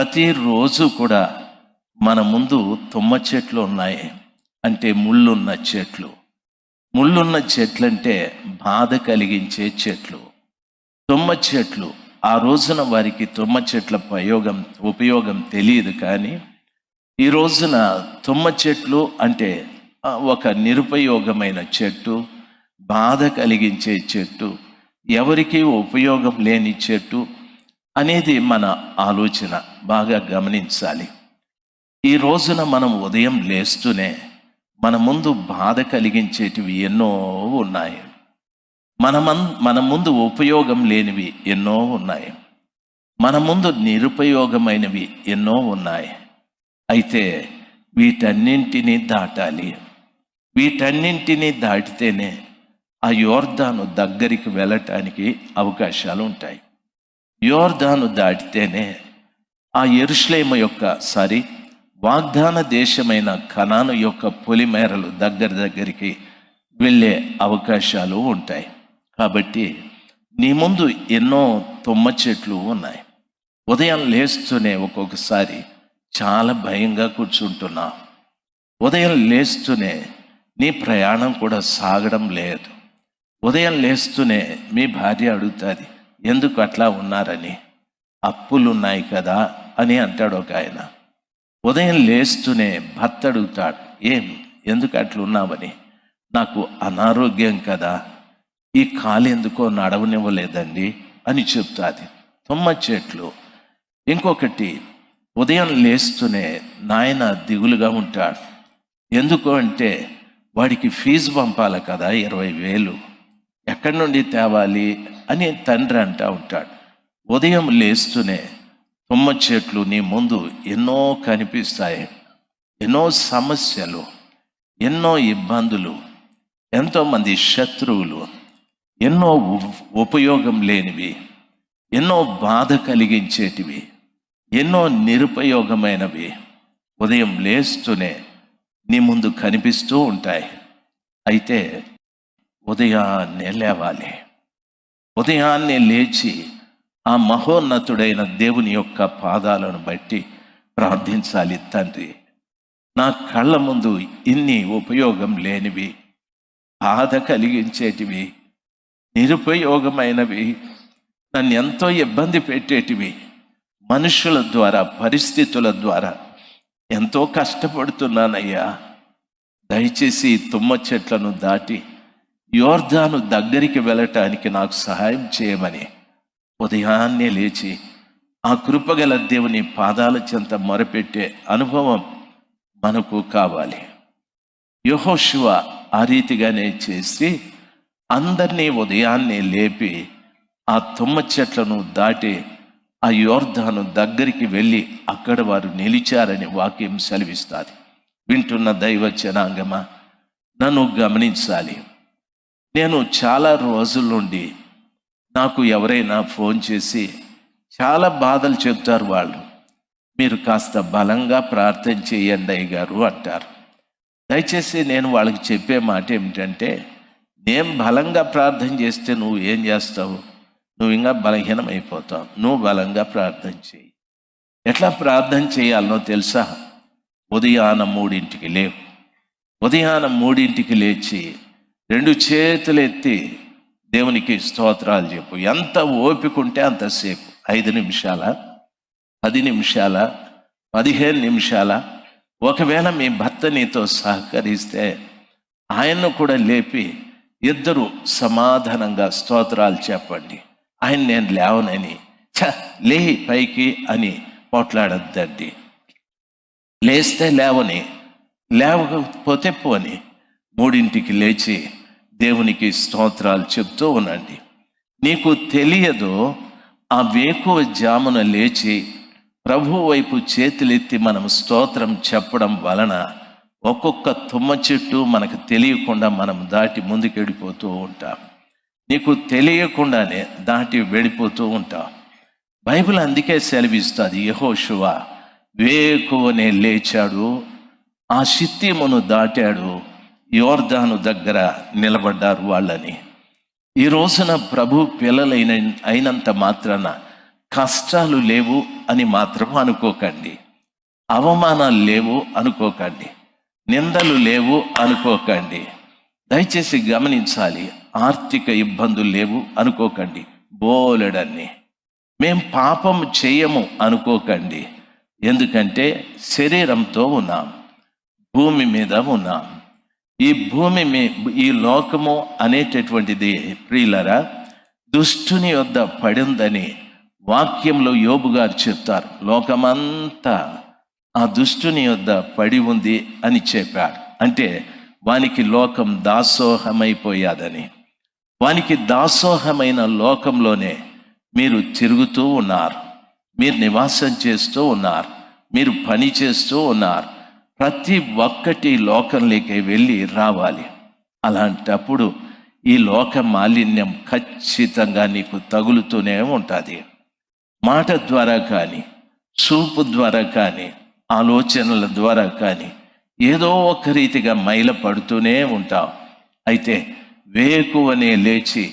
ప్రతిరోజు కూడా మన ముందు తుమ్మ చెట్లు ఉన్నాయి. అంటే ముళ్ళున్న చెట్లు. ముళ్ళున్న చెట్లు అంటే బాధ కలిగించే చెట్లు. తుమ్మ చెట్లు ఆ రోజున వారికి తుమ్మ చెట్ల ఉపయోగం తెలియదు. కానీ ఈ రోజున తుమ్మ చెట్లు అంటే ఒక నిరుపయోగమైన చెట్టు, బాధ కలిగించే చెట్టు, ఎవరికి ఉపయోగం లేని చెట్టు అనేది మన ఆలోచన. బాగా గమనించాలి. ఈ రోజున మనం ఉదయం లేస్తూనే మన ముందు బాధ కలిగించేటివి ఎన్నో ఉన్నాయి. మన ముందు ఉపయోగం లేనివి ఎన్నో ఉన్నాయి. మన ముందు నిరుపయోగమైనవి ఎన్నో ఉన్నాయి. అయితే వీటన్నింటినీ దాటాలి. వీటన్నింటినీ దాటితేనే ఆ యోర్దాను దగ్గరికి వెళ్ళటానికి అవకాశాలు ఉంటాయి. యోర్దాను దాటితేనే ఆ యెరూషలేము వాగ్దాన దేశమైన కనాను యొక్క పొలిమేరలు దగ్గరికి వెళ్ళే అవకాశాలు ఉంటాయి. కాబట్టి నీ ముందు ఎన్నో తుమ్మ చెట్లు ఉన్నాయి. ఉదయం లేస్తూనే ఒక్కొక్కసారి చాలా భయంగా కూర్చుంటున్నావు. ఉదయం లేస్తూనే నీ ప్రయాణం కూడా సాగడం లేదు. ఉదయం లేస్తూనే మీ భార్య అడుగుతుంది, ఎందుకు అట్లా ఉన్నారని. అప్పులున్నాయి కదా అని అంటాడు ఒక ఆయన. ఉదయం లేస్తూనే భర్త అడుగుతాడు, ఎందుకు అట్లున్నావని. నాకు అనారోగ్యం కదా, ఈ కాలు ఎందుకో నడవనివ్వలేదండి అని చెప్తాది. తుమ్మ చెట్లు. ఇంకొకటి, ఉదయం లేస్తూనే నాయన దిగులుగా ఉంటాడు. ఎందుకు అంటే వాడికి ఫీజు పంపాలి కదా, 20,000 ఎక్కడి నుండి తేవాలి అని తండ్రి అంటూ ఉంటాడు. ఉదయం లేస్తూనే తుమ్మ చెట్లు నీ ముందు ఎన్నో కనిపిస్తాయి. ఎన్నో సమస్యలు, ఎన్నో ఇబ్బందులు, ఎంతోమంది శత్రువులు, ఎన్నో ఉపయోగం లేనివి, ఎన్నో బాధ కలిగించేటివి, ఎన్నో నిరుపయోగమైనవి ఉదయం లేస్తూనే నీ ముందు కనిపిస్తూ ఉంటాయి. అయితే ఉదయాన్నే లేవాలి. ఉదయాన్నే లేచి ఆ మహోన్నతుడైన దేవుని యొక్క పాదాలను బట్టి ప్రార్థించాలి. తండ్రి, నా కళ్ళ ముందు ఇన్ని ఉపయోగం లేనివి, బాధ కలిగించేటివి, నిరుపయోగమైనవి, నన్ను ఎంతో ఇబ్బంది పెట్టేటివి, మనుషుల ద్వారా, పరిస్థితుల ద్వారా ఎంతో కష్టపడుతున్నానయ్యా. దయచేసి తుమ్మ చెట్లను దాటి యోర్దాను దగ్గరికి వెళ్ళటానికి నాకు సహాయం చేయమని ఉదయాన్నే లేచి ఆ కృపగల దేవుని పాదాల చెంత మొరపెట్టే అనుభవం మనకు కావాలి. యెహోషువ ఆ రీతిగానే చేసి అందరినీ ఉదయాన్నే లేపి ఆ తుమ్మ చెట్లను దాటి ఆ యోర్దాను దగ్గరికి వెళ్ళి అక్కడ వారు నిలిచారని వాక్యం సెలవిస్తుంది. వింటున్న దైవ జనాంగమా, నన్ను గమనించాలి. నేను చాలా రోజుల నుండి నాకు ఎవరైనా ఫోన్ చేసి చాలా బాధలు చెప్తారు. వాళ్ళు, మీరు కాస్త బలంగా ప్రార్థన చేయండి అయ్యగారు అంటారు. దయచేసి నేను వాళ్ళకి చెప్పే మాట ఏమిటంటే, నేను బలంగా ప్రార్థన చేస్తే నువ్వు ఏం చేస్తావు? నువ్వు ఇంకా బలహీనమైపోతావు. నువ్వు బలంగా ప్రార్థన చేయి. ఎట్లా ప్రార్థన చేయాలనో తెలుసా? ఉదయాన 3ంటికి లేవు. ఉదయాన 3ంటికి లేచి 2 చేతులు ఎత్తి దేవునికి స్తోత్రాలు చెప్పు. ఎంత ఓపిక ఉంటే అంతసేపు, 5 నిమిషాల, 10 నిమిషాల, 15 నిమిషాల. ఒకవేళ మీ భర్త నీతో సహకరిస్తే ఆయన్ను కూడా లేపి ఇద్దరు సమాధానంగా స్తోత్రాలు చెప్పండి. ఆయన నేను లేవనని లే పైకి అని పోట్లాడద్దండి. లేస్తే లేవని, లేవకపోతే పోని. 3ంటికి లేచి దేవునికి స్తోత్రాలు చెప్తూ ఉండండి. నీకు తెలియదు, ఆ వేకువ జామున లేచి ప్రభు వైపు చేతులెత్తి మనం స్తోత్రం చెప్పడం వలన ఒక్కొక్క తుమ్మ చెట్టు మనకు తెలియకుండా మనం దాటి ముందుకు వెళ్ళిపోతూ ఉంటాం. నీకు తెలియకుండానే దాటి వెళ్ళిపోతూ ఉంటాం. బైబిల్ అందుకే సెలవిస్తుంది, యెహోషువ వేకువనే లేచాడు, ఆ షిత్తీమును దాటాడు, యోర్దాను దగ్గర నిలబడ్డారు వాళ్ళని. ఈ రోజున ప్రభు పిల్లలైనంత మాత్రాన కష్టాలు లేవు అని మాత్రం అనుకోకండి, అవమానాలు లేవు అనుకోకండి, నిందలు లేవు అనుకోకండి. దయచేసి గమనించాలి, ఆర్థిక ఇబ్బందులు లేవు అనుకోకండి, బోలెడన్ని. మేం పాపం చేయము అనుకోకండి, ఎందుకంటే శరీరంతో ఉన్నాం, భూమి మీద ఉన్నాం. ఈ ఈ లోకము అనేటటువంటిది ప్రియులరా దుష్టుని వద్ద పడిందని వాక్యంలో యోబు గారు చెప్తారు. లోకమంతా ఆ దుష్టుని వద్ద పడి ఉంది అని చెప్పాడు. అంటే వానికి లోకం దాసోహమైపోయాదని. వానికి దాసోహమైన లోకంలోనే మీరు తిరుగుతూ ఉన్నారు, మీరు నివాసం చేస్తూ ఉన్నారు, మీరు పని చేస్తూ ఉన్నారు. ప్రతి ఒక్కటి లోకంలోకి వెళ్ళి రావాలి. అలాంటప్పుడు ఈ లోక మాలిన్యం ఖచ్చితంగా నీకు తగులుతూనే ఉంటుంది. మాట ద్వారా కానీ, చూపు ద్వారా కానీ, ఆలోచనల ద్వారా కానీ ఏదో ఒక రీతిగా మైల పడుతూనే ఉంటావు. అయితే వేకువనే లేచి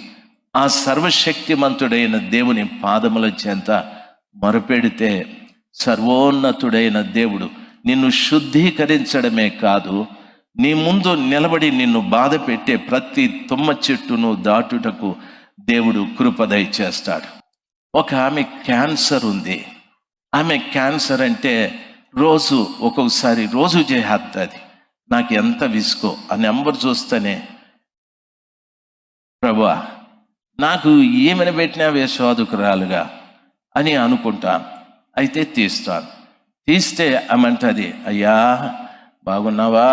ఆ సర్వశక్తిమంతుడైన దేవుని పాదముల చెంత మొరపెడితే సర్వోన్నతుడైన దేవుడు నిన్ను శుద్ధీకరించడమే కాదు, నీ ముందు నిలబడి నిన్ను బాధ పెట్టే ప్రతి తుమ్మ చెట్టును దాటుటకు దేవుడు కృపదయ చేస్తాడు. ఒక ఆమె క్యాన్సర్ ఉంది. ఆమె క్యాన్సర్ అంటే ఒక్కొక్కసారి రోజు చేస్తుంది. నాకు ఎంత విసుకో ఆ నెంబర్ చూస్తేనే, ప్రభువా నాకు ఏమని పెట్టినావే శోధకురాలుగా అని అనుకుంటాను. అయితే తీస్తాను. తీస్తే ఆమెంటది, అయ్యా బాగున్నావా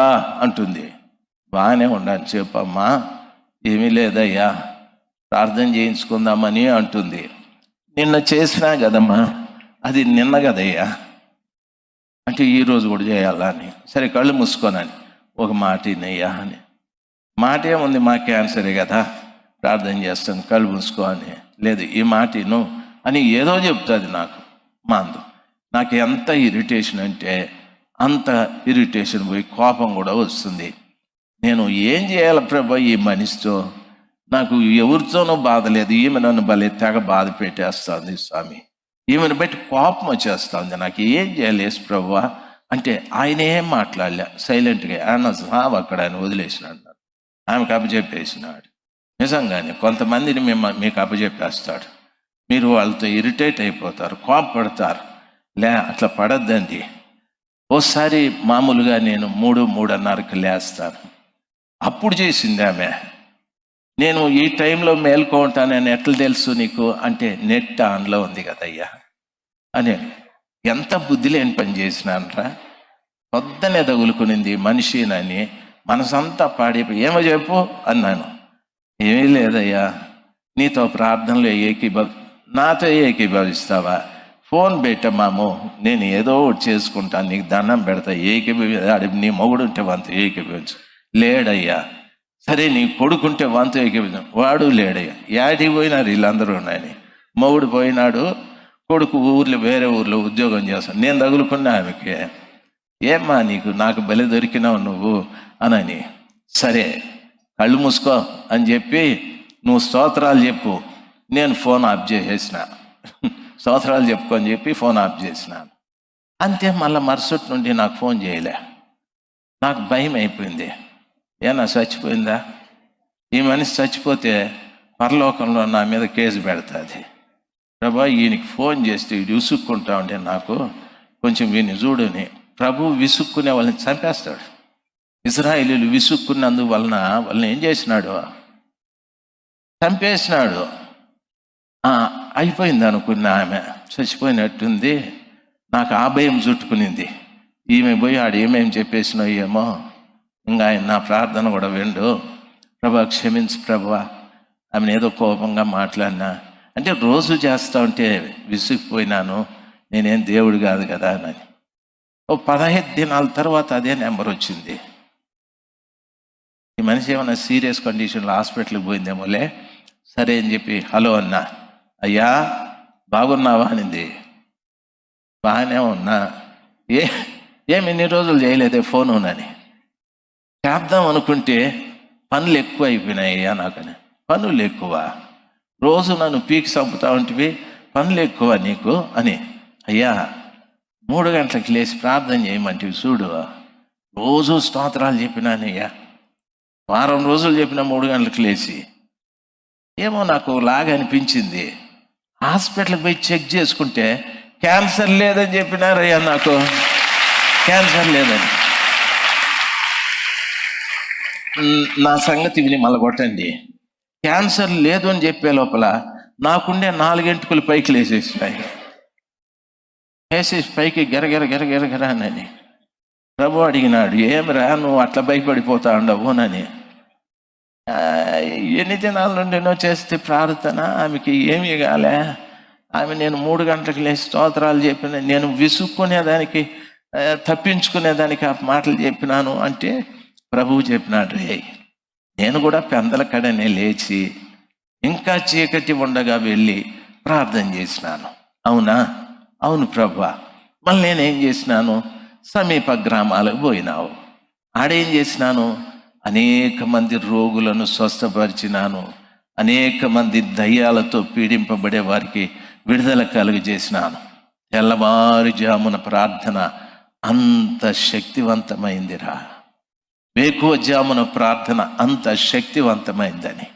అంటుంది. బాగానే ఉండాలి చెప్పమ్మా, ఏమీ లేదయ్యా ప్రార్థన చేయించుకుందామని అంటుంది. నిన్న చేసినా కదమ్మా, అది నిన్న కదయ్యా అంటే ఈరోజు కూడా చేయాలా అని. సరే కళ్ళు మూసుకోనని ఒక మాట వినయ్యా అని. మాట ఏముంది, మా క్యాన్సరే కదా ప్రార్థన చేస్తాను, కళ్ళు మూసుకో అని. లేదు ఈ మాట విను అని ఏదో చెప్తుంది నాకు. మాందు నాకు ఎంత ఇరిటేషన్ అంటే అంత ఇరిటేషన్ పోయి కోపం కూడా వస్తుంది. నేను ఏం చేయాలి ప్రభా ఈ మనిషితో? నాకు ఎవరితోనూ బాధ లేదు, ఈమె నన్ను భలే తెగ బాధ పెట్టేస్తుంది స్వామి, ఈమెను బట్టి కోపం వచ్చేస్తుంది, నాకు ఏం చేయాలి యేసు ప్రభువా అంటే ఆయన ఏం మాట్లాడలే, సైలెంట్గా ఆయన అక్కడ ఆయన వదిలేసినాడు, ఆమెకు అప్పచెప్పేసినాడు. నిజంగానే కొంతమందిని మీకు అప్పచెప్పేస్తాడు, మీరు వాళ్ళతో ఇరిటేట్ అయిపోతారు, కోపపడతారు. అట్లా పడద్దండి. ఓసారి మామూలుగా నేను 3:30కి లేస్తాను. అప్పుడు చేసింది ఆమె, నేను ఈ టైంలో మేల్కో ఉంటాను, నేను ఎట్లా తెలుసు నీకు అంటే నెట్ ఆన్లో ఉంది కదయ్యా అని. ఎంత బుద్ధి లేని పని చేసినానరా, పొద్దునే తగులుకునింది మనిషినని మనసంతా పాడైపోయి. ఏమో చెప్పు అన్నాను. ఏమీ లేదయ్యా, నీతో ప్రార్థనలో నాతో ఏకీభవిస్తావా? ఫోన్ పెట్టమాము, నేను ఏదో ఒకటి చేసుకుంటాను, నీకు దండం పెడతా, నీ మొగుడు ఉంటే వంతు ఏకీభవించు. లేడయ్యా. సరే నీ కొడుకుంటే వంతు ఏకీభవించు. వాడు లేడయ్యా. యాడికి పోయినారు వీళ్ళందరూ ఉన్నాయని. మొగుడు పోయినాడు, కొడుకు వేరే ఊర్లో ఉద్యోగం చేస్తాను. నేను తగులుకున్నా ఆమెకి, ఏమ్మా నాకు బలి దొరికినావు నువ్వు అనని. సరే కళ్ళు మూసుకో అని చెప్పి నువ్వు స్తోత్రాలు చెప్పు, నేను ఫోన్ ఆఫ్ చేసేసిన. స్తోత్రాలు చెప్పుకొని చెప్పి ఫోన్ ఆఫ్ చేసినాను. అంతే. మళ్ళీ మరుసటి నుండి నాకు ఫోన్ చేయలే. నాకు భయం అయిపోయింది, ఏనా చచ్చిపోయిందా? ఈ మనిషి చచ్చిపోతే పరలోకంలో నా మీద కేసు పెడుతుంది. ప్రభా ఈయనకి ఫోన్ చేస్తే వీడు విసుక్కుంటా ఉంటే నాకు కొంచెం వీడిని చూడని. ప్రభు విసుక్కునే వాళ్ళని చంపేస్తాడు. ఇశ్రాయేలీయులు విసుక్కున్నందువలన వాళ్ళని ఏం చేసినాడు? చంపేసినాడు. అయిపోయింది అనుకున్న ఆమె, చచ్చిపోయినట్టుంది. నాకు ఆ భయం చుట్టుకునింది. ఈమె పోయి ఆడు ఏమేమి చెప్పేసినో ఏమో, ఇంకా ఆయన నా ప్రార్థన కూడా విండు. ప్రభా క్షమించు ప్రభా, ఆమెను ఏదో కోపంగా మాట్లాడినా అంటే రోజు చేస్తా ఉంటే విసిగిపోయినాను, నేనేం దేవుడు కాదు కదా అని. 15 దినాల తర్వాత అదే నెంబర్ వచ్చింది. ఈ మనిషి ఏమన్నా సీరియస్ కండిషన్లో హాస్పిటల్కి పోయిందేమోలే. సరే అని చెప్పి హలో అన్నా. అయ్యా బాగున్నావా అనింది. బాగానే ఉన్నా. ఏమి ఇన్ని రోజులు చేయలేదే ఫోను అని. చేద్దాం అనుకుంటే పనులు ఎక్కువ అయిపోయినాయి అయ్యా నాకని. పనులు ఎక్కువ. రోజు నన్ను పీకి చంపుతా ఉంటివి, పనులు ఎక్కువ నీకు అని. అయ్యా 3 గంటలకు లేచి ప్రార్థన చేయమంటే చూడు, రోజు స్తోత్రాలు చెప్పినానయ్యా, వారం రోజులు చెప్పిన 3 గంటలకు లేచి. ఏమో నాకు లాగా అనిపించింది. హాస్పిటల్కి పోయి చెక్ చేసుకుంటే క్యాన్సర్ లేదని చెప్పినారయ్యా, నాకు క్యాన్సర్ లేదని. నా సంగతి విని మళ్ళీ కొట్టండి. క్యాన్సర్ లేదు అని చెప్పే లోపల నాకుండే 4 గంటలు పైకి లేసేసినాయి. వేసేసి పైకి గెరగెర అని ప్రభు అడిగినాడు, ఏమిరా నువ్వు అట్లా భయపడిపోతా ఉండవునని. ఎన్ని దినాల నుండి చేస్తే ప్రార్థన, ఆమెకి ఏమీ కాలే. ఆమె నేను 3 గంటలకు లేచి స్తోత్రాలు చెప్పిన, నేను విసుక్కునేదానికి తప్పించుకునేదానికి ఆ మాటలు చెప్పినాను అంటే ప్రభువు చెప్పినాడు, రే నేను కూడా పెందల కడనే లేచి ఇంకా చీకటి ఉండగా వెళ్ళి ప్రార్థన చేసినాను. అవునా? అవును ప్రభువా. మళ్ళీ నేనేం చేసినాను? సమీప గ్రామాలకు పోయినావు. ఆడేం చేసినాను? అనేక మంది రోగులను స్వస్థపరిచినాను, అనేక మంది దయ్యాలతో పీడింపబడే వారికి విడుదల కలుగజేసినాను. తెల్లవారుజామున ప్రార్థన అంత శక్తివంతమైందిరా, వేకువజామున ప్రార్థన అంత శక్తివంతమైందని.